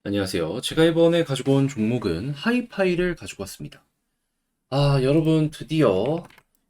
안녕하세요. 제가 이번에 가지고 온 종목은 하이파이를 가지고 왔습니다. 여러분 드디어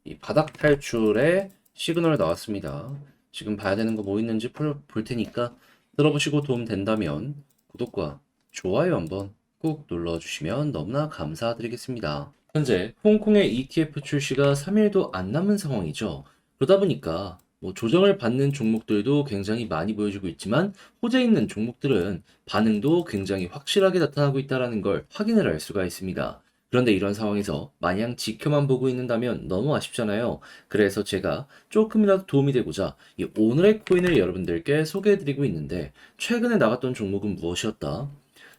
이 바닥 탈출의 시그널 나왔습니다. 지금 봐야 되는 거 뭐 있는지 볼 테니까 들어보시고 도움 된다면 구독과 좋아요 한번 꼭 눌러주시면 너무나 감사드리겠습니다. 현재 홍콩의 ETF 출시가 3일도 안 남은 상황이죠. 그러다 보니까 뭐 조정을 받는 종목들도 굉장히 많이 보여주고 있지만 호재 있는 종목들은 반응도 굉장히 확실하게 나타나고 있다는 걸 확인을 할 수가 있습니다. 그런데 이런 상황에서 마냥 지켜만 보고 있는다면 너무 아쉽잖아요. 그래서 제가 조금이라도 도움이 되고자 이 오늘의 코인을 여러분들께 소개해드리고 있는데 최근에 나갔던 종목은 무엇이었다?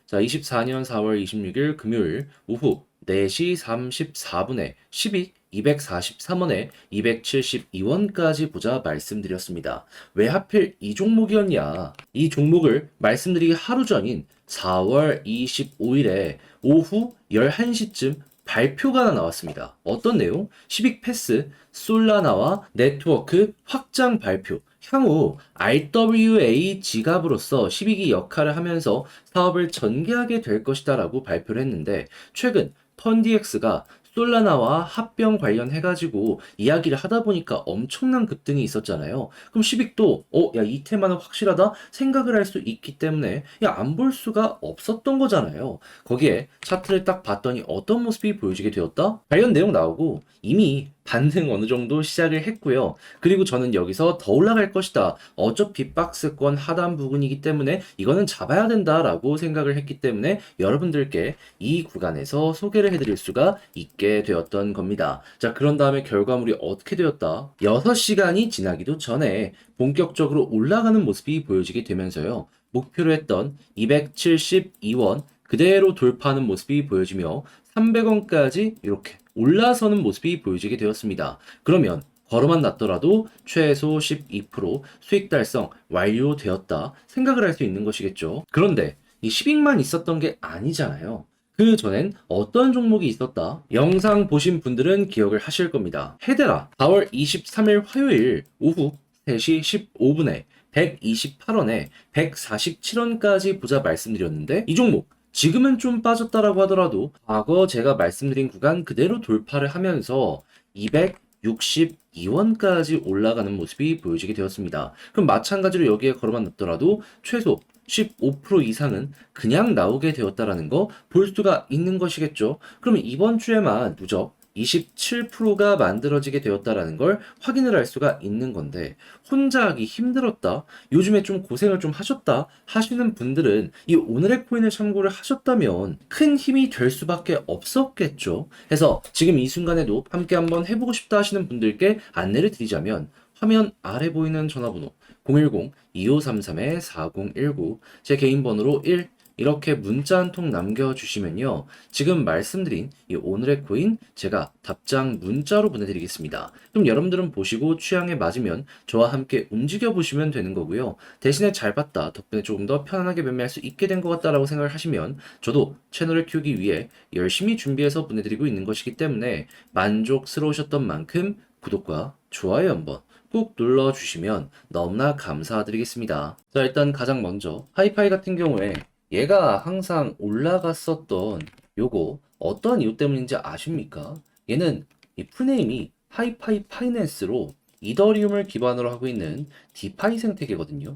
자, 24년 4월 26일 금요일 오후 4시 34분에 12 243원에 272원까지 보자 말씀드렸습니다. 왜 하필 이 종목이었냐? 이 종목을 말씀드리기 하루 전인 4월 25일에 오후 11시쯤 발표가 하나 나왔습니다. 어떤 내용? 시빅 패스, 솔라나와 네트워크 확장 발표. 향후 RWA 지갑으로서 12기 역할을 하면서 사업을 전개하게 될 것이다 라고 발표를 했는데 최근 펀디엑스가 솔라나와 합병 관련해가지고 이야기를 하다 보니까 엄청난 급등이 있었잖아요. 그럼 시빅도 야, 이 테마는 확실하다 생각을 할 수 있기 때문에 안 볼 수가 없었던 거잖아요. 거기에 차트를 딱 봤더니 어떤 모습이 보여지게 되었다? 관련 내용 나오고 이미 반등 어느 정도 시작을 했고요. 그리고 저는 여기서 더 올라갈 것이다. 어차피 박스권 하단 부분이기 때문에 이거는 잡아야 된다라고 생각을 했기 때문에 여러분들께 이 구간에서 소개를 해드릴 수가 있게 되었던 겁니다. 자, 그런 다음에 결과물이 어떻게 되었다? 6시간이 지나기도 전에 본격적으로 올라가는 모습이 보여지게 되면서요. 목표로 했던 272원 그대로 돌파하는 모습이 보여지며 300원까지 이렇게 올라서는 모습이 보여지게 되었습니다. 그러면 걸어만 놨더라도 최소 12% 수익 달성 완료되었다 생각을 할 수 있는 것이겠죠. 그런데 이 10익만 있었던 게 아니잖아요. 그 전엔 어떤 종목이 있었다? 영상 보신 분들은 기억을 하실 겁니다. 헤데라 4월 23일 화요일 오후 3시 15분에 128원에 147원까지 보자 말씀드렸는데 이 종목 지금은 좀 빠졌다라고 하더라도 과거 제가 말씀드린 구간 그대로 돌파를 하면서 262원까지 올라가는 모습이 보여지게 되었습니다. 그럼 마찬가지로 여기에 걸어만 놨더라도 최소 15% 이상은 그냥 나오게 되었다라는 거 볼 수가 있는 것이겠죠. 그러면 이번 주에만 누적 27%가 만들어지게 되었다라는 걸 확인을 할 수가 있는 건데 혼자 하기 힘들었다. 요즘에 좀 고생을 좀 하셨다 하시는 분들은 이 오늘의 코인을 참고를 하셨다면 큰 힘이 될 수밖에 없었겠죠. 그래서 지금 이 순간에도 함께 한번 해보고 싶다 하시는 분들께 안내를 드리자면 화면 아래 보이는 전화번호 010-2533-4019 제 개인 번호로 1 이렇게 문자 한 통 남겨주시면요. 지금 말씀드린 이 오늘의 코인 제가 답장 문자로 보내드리겠습니다. 그럼 여러분들은 보시고 취향에 맞으면 저와 함께 움직여 보시면 되는 거고요. 대신에 잘 봤다 덕분에 조금 더 편안하게 매매할 수 있게 된 것 같다라고 생각을 하시면 저도 채널을 키우기 위해 열심히 준비해서 보내드리고 있는 것이기 때문에 만족스러우셨던 만큼 구독과 좋아요 한번 꾹 눌러주시면 너무나 감사드리겠습니다. 자, 일단 가장 먼저 하이파이 같은 경우에 얘가 항상 올라갔었던 요거 어떤 이유 때문인지 아십니까? 얘는 이 풀네임이 하이파이 파이낸스로 이더리움을 기반으로 하고 있는 디파이 생태계거든요.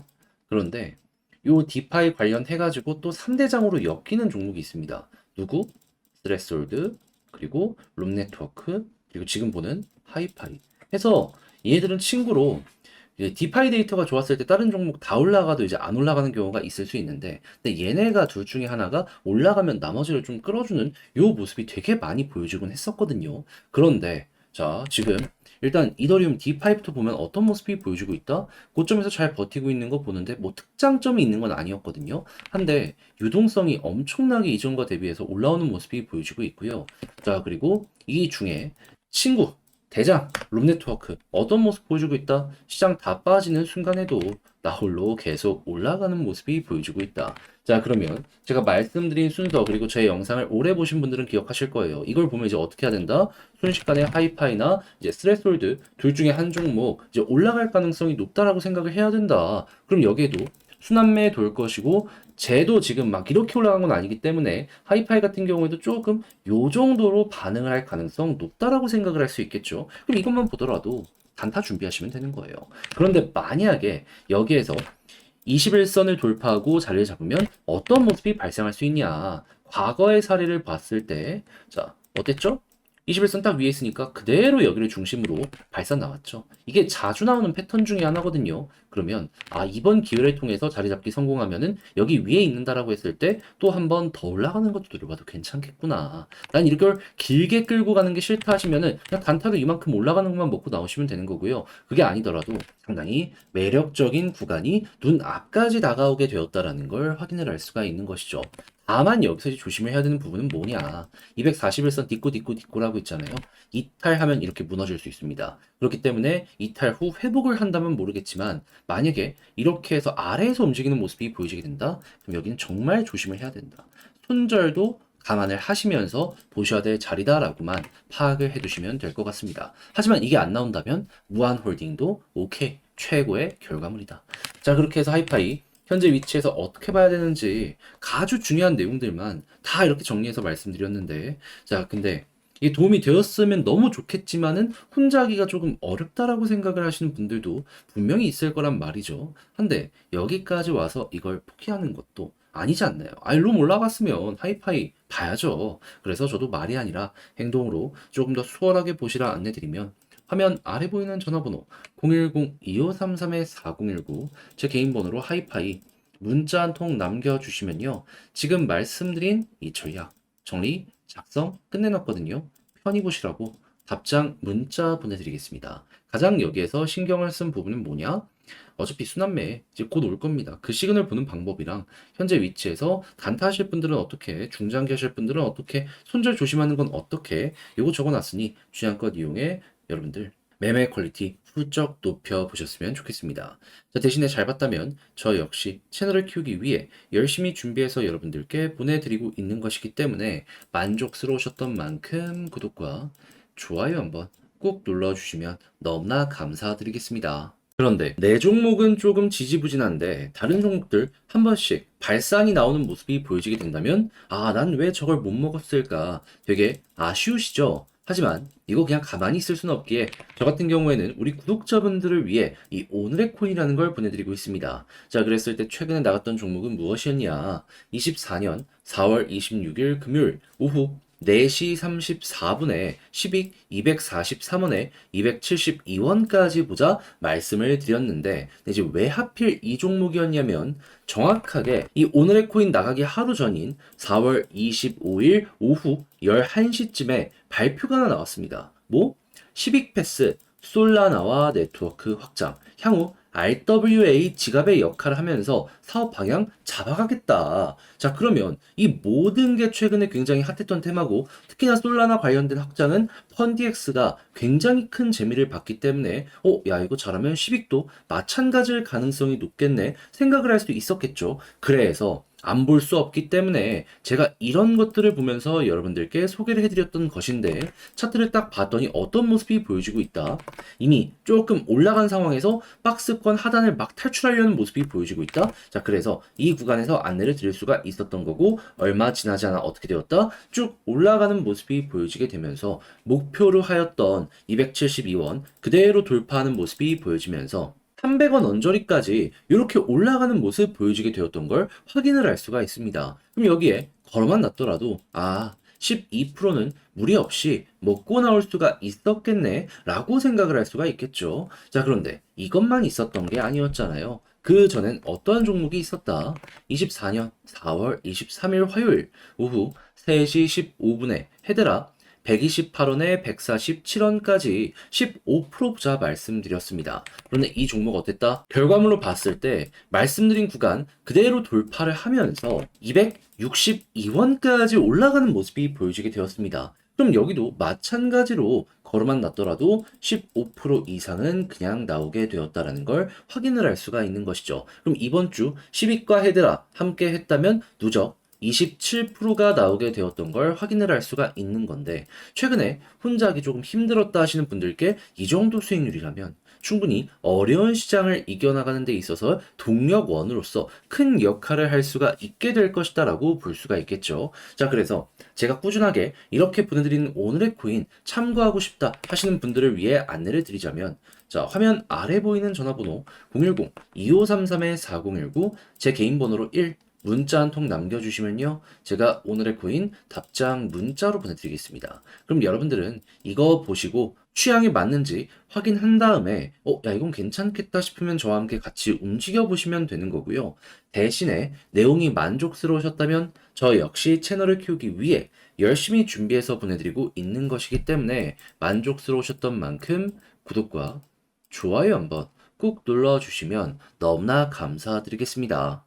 그런데 요 디파이 관련해가지고 또 3대장으로 엮이는 종목이 있습니다. 누구? 스레솔드, 그리고 룸네트워크, 그리고 지금 보는 하이파이. 해서 얘들은 친구로 디파이 데이터가 좋았을 때 다른 종목 다 올라가도 이제 안 올라가는 경우가 있을 수 있는데 근데 얘네가 둘 중에 하나가 올라가면 나머지를 좀 끌어주는 요 모습이 되게 많이 보여주곤 했었거든요. 그런데 자 지금 일단 이더리움 D5부터 보면 어떤 모습이 보여주고 있다? 고점에서 잘 버티고 있는 거 보는데 뭐 특장점이 있는 건 아니었거든요. 한데 유동성이 엄청나게 이전과 대비해서 올라오는 모습이 보여주고 있고요. 자 그리고 이 중에 친구 대장, 룸네트워크 어떤 모습 보여주고 있다? 시장 다 빠지는 순간에도 나 홀로 계속 올라가는 모습이 보여주고 있다. 자, 그러면 제가 말씀드린 순서 그리고 제 영상을 오래 보신 분들은 기억하실 거예요. 이걸 보면 이제 어떻게 해야 된다? 순식간에 하이파이나 이제 스레솔드 둘 중에 한 종목 이제 올라갈 가능성이 높다라고 생각을 해야 된다. 그럼 여기에도 순환매 돌 것이고 쟤도 지금 막 이렇게 올라간 건 아니기 때문에 하이파이 같은 경우에도 조금 요 정도로 반응을 할 가능성 높다라고 생각을 할 수 있겠죠. 그럼 이것만 보더라도 단타 준비하시면 되는 거예요. 그런데 만약에 여기에서 21선을 돌파하고 자리를 잡으면 어떤 모습이 발생할 수 있냐? 과거의 사례를 봤을 때, 자, 어땠죠? 21선 딱 위에 있으니까 그대로 여기를 중심으로 발산 나왔죠. 이게 자주 나오는 패턴 중에 하나거든요. 그러면 이번 기회를 통해서 자리 잡기 성공하면은 여기 위에 있는다라고 했을 때 또 한 번 더 올라가는 것도 노려봐도 괜찮겠구나. 난 이걸 길게 끌고 가는 게 싫다 하시면은 그냥 단타로 이만큼 올라가는 것만 먹고 나오시면 되는 거고요. 그게 아니더라도 상당히 매력적인 구간이 눈 앞까지 다가오게 되었다라는 걸 확인을 할 수가 있는 것이죠. 다만 여기서 조심을 해야 되는 부분은 뭐냐? 241선 딛고라고 있잖아요. 이탈하면 이렇게 무너질 수 있습니다. 그렇기 때문에 이탈 후 회복을 한다면 모르겠지만 만약에 이렇게 해서 아래에서 움직이는 모습이 보여지게 된다? 그럼 여기는 정말 조심을 해야 된다. 손절도 감안을 하시면서 보셔야 될 자리다라고만 파악을 해두시면 될 것 같습니다. 하지만 이게 안 나온다면 무한홀딩도 오케이, 최고의 결과물이다. 자, 그렇게 해서 하이파이 현재 위치에서 어떻게 봐야 되는지 아주 중요한 내용들만 다 이렇게 정리해서 말씀드렸는데, 자, 근데 이게 도움이 되었으면 너무 좋겠지만은 혼자 하기가 조금 어렵다라고 생각을 하시는 분들도 분명히 있을 거란 말이죠. 한데 여기까지 와서 이걸 포기하는 것도 아니지 않나요? 롬 올라갔으면 하이파이 봐야죠. 그래서 저도 말이 아니라 행동으로 조금 더 수월하게 보시라 안내드리면, 화면 아래 보이는 전화번호 010-2533-4019 제 개인 번호로 하이파이 문자 한 통 남겨주시면요. 지금 말씀드린 이 전략 정리, 작성 끝내놨거든요. 편히 보시라고 답장 문자 보내드리겠습니다. 가장 여기에서 신경을 쓴 부분은 뭐냐? 어차피 순환매 이제 곧 올 겁니다. 그 시그널 보는 방법이랑 현재 위치에서 단타 하실 분들은 어떻게, 중장기 하실 분들은 어떻게, 손절 조심하는 건 어떻게, 요거 적어놨으니 주량껏 이용해 여러분들 매매 퀄리티 훌쩍 높여보셨으면 좋겠습니다. 자, 대신에 잘 봤다면 저 역시 채널을 키우기 위해 열심히 준비해서 여러분들께 보내드리고 있는 것이기 때문에 만족스러우셨던 만큼 구독과 좋아요 한번 꼭 눌러주시면 너무나 감사드리겠습니다. 그런데 내 종목은 조금 지지부진한데 다른 종목들 한 번씩 발산이 나오는 모습이 보여지게 된다면 난 왜 저걸 못 먹었을까 되게 아쉬우시죠? 하지만 이거 그냥 가만히 있을 수는 없기에 저 같은 경우에는 우리 구독자분들을 위해 이 오늘의 코인이라는 걸 보내드리고 있습니다. 자, 그랬을 때 최근에 나갔던 종목은 무엇이었냐? 24년 4월 26일 금요일 오후 4시 34분에 10익 243원에 272원까지 보자 말씀을 드렸는데, 이제 왜 하필 이 종목이었냐면 정확하게 이 오늘의 코인 나가기 하루 전인 4월 25일 오후 11시쯤에 발표가 하나 나왔습니다. 10익 패스, 솔라나와 네트워크 확장, 향후 RWA 지갑의 역할을 하면서 사업 방향 잡아가겠다. 자, 그러면 이 모든 게 최근에 굉장히 핫했던 테마고, 특히나 솔라나 관련된 확장은 펀디엑스가 굉장히 큰 재미를 봤기 때문에 야, 이거 잘하면 10익도 마찬가지일 가능성이 높겠네 생각을 할 수 있었겠죠. 그래서 안 볼 수 없기 때문에 제가 이런 것들을 보면서 여러분들께 소개를 해드렸던 것인데, 차트를 딱 봤더니 어떤 모습이 보여지고 있다. 이미 조금 올라간 상황에서 박스권 하단을 막 탈출하려는 모습이 보여지고 있다. 자, 그래서 이 구간에서 안내를 드릴 수가 있었던 거고, 얼마 지나지 않아 어떻게 되었다? 쭉 올라가는 모습이 보여지게 되면서 목표로 하였던 272원 그대로 돌파하는 모습이 보여지면서 300원 언저리까지 이렇게 올라가는 모습 보여지게 되었던 걸 확인을 할 수가 있습니다. 그럼 여기에 걸어만 놨더라도 12%는 무리 없이 먹고 나올 수가 있었겠네 라고 생각을 할 수가 있겠죠. 자, 그런데 이것만 있었던 게 아니었잖아요. 그 전엔 어떠한 종목이 있었다? 24년 4월 23일 화요일 오후 3시 15분에 헤드라 128원에 147원까지 15% 보자 말씀드렸습니다. 그런데 이 종목 어땠다? 결과물로 봤을 때 말씀드린 구간 그대로 돌파를 하면서 262원까지 올라가는 모습이 보여지게 되었습니다. 그럼 여기도 마찬가지로 걸어만 놨더라도 15% 이상은 그냥 나오게 되었다는 걸 확인을 할 수가 있는 것이죠. 그럼 이번 주 10위과 헤드라 함께 했다면 누적 27%가 나오게 되었던 걸 확인을 할 수가 있는 건데, 최근에 혼자 하기 조금 힘들었다 하시는 분들께 이 정도 수익률이라면 충분히 어려운 시장을 이겨나가는 데 있어서 동력원으로서 큰 역할을 할 수가 있게 될 것이다라고 볼 수가 있겠죠. 자, 그래서 제가 꾸준하게 이렇게 보내드리는 오늘의 코인 참고하고 싶다 하시는 분들을 위해 안내를 드리자면, 자, 화면 아래 보이는 전화번호 010-2533-4019, 제 개인 번호로 1 문자 한 통 남겨주시면요, 제가 오늘의 코인 답장 문자로 보내드리겠습니다. 그럼 여러분들은 이거 보시고 취향에 맞는지 확인한 다음에 야, 이건 괜찮겠다 싶으면 저와 함께 같이 움직여 보시면 되는 거고요. 대신에 내용이 만족스러우셨다면 저 역시 채널을 키우기 위해 열심히 준비해서 보내드리고 있는 것이기 때문에 만족스러우셨던 만큼 구독과 좋아요 한번 꾹 눌러주시면 너무나 감사드리겠습니다.